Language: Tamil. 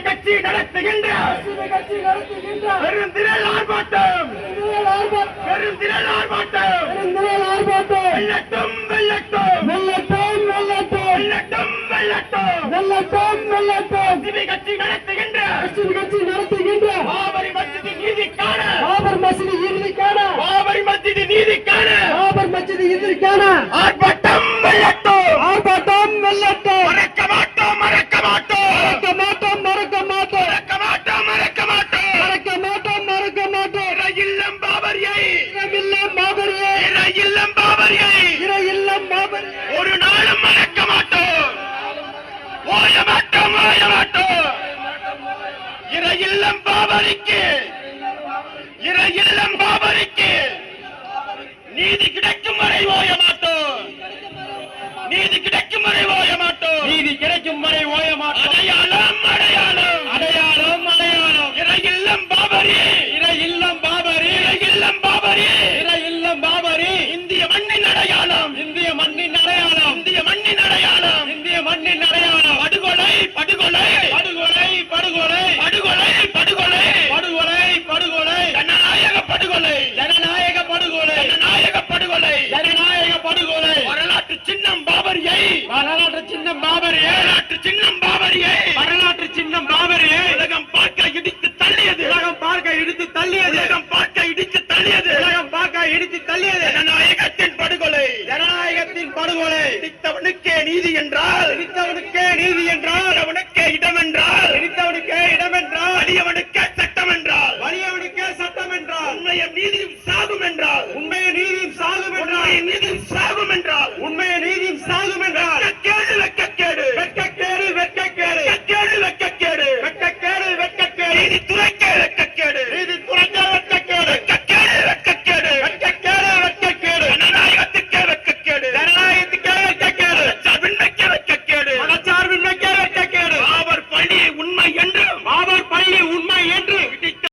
கட்சி நடத்துகின்ற பெருந்திரள் ஆர்ப்பாட்டம் வெள்ளட்டும் வெள்ளட்டும் வெள்ளட்டும் வெள்ளட்டும் வெள்ளட்டும் வெள்ளட்டும் வெள்ளட்டும் கட்சி நடத்துகின்ற பாபரி மஸ்ஜித் நீதிக்கான பாபரி மஸ்ஜித் நீதிக்கான ஆர்ப்பாட்டம் வெள்ளட்டும் மறக்க மாட்டோம் இல்லம் பாபரியை ஒரு நாளும் மறக்க மாட்டோம் ஓய மாட்டோம் இல்லம் பாபரிக்கு நீதி கிடைக்கும் வரை ஓய மாட்டோம் நீதி கிடைக்கும் வரை ஓய மாட்டோம் அடையாளம் இறை இல்லம் பாபரி இந்திய மண்ணின் அடையாளம் படுகொலை ஜனநாயக படுகொலை வரலாற்று சின்னம் பாபரியை உலகம் பார்க்க இடித்து தள்ளியது ஜனநாயகத்தின் படுகொலை இடித்தவனுக்கே நீதி என்றால் இடித்தவனுக்கே இடம் என்றால் அடியவனுக்கு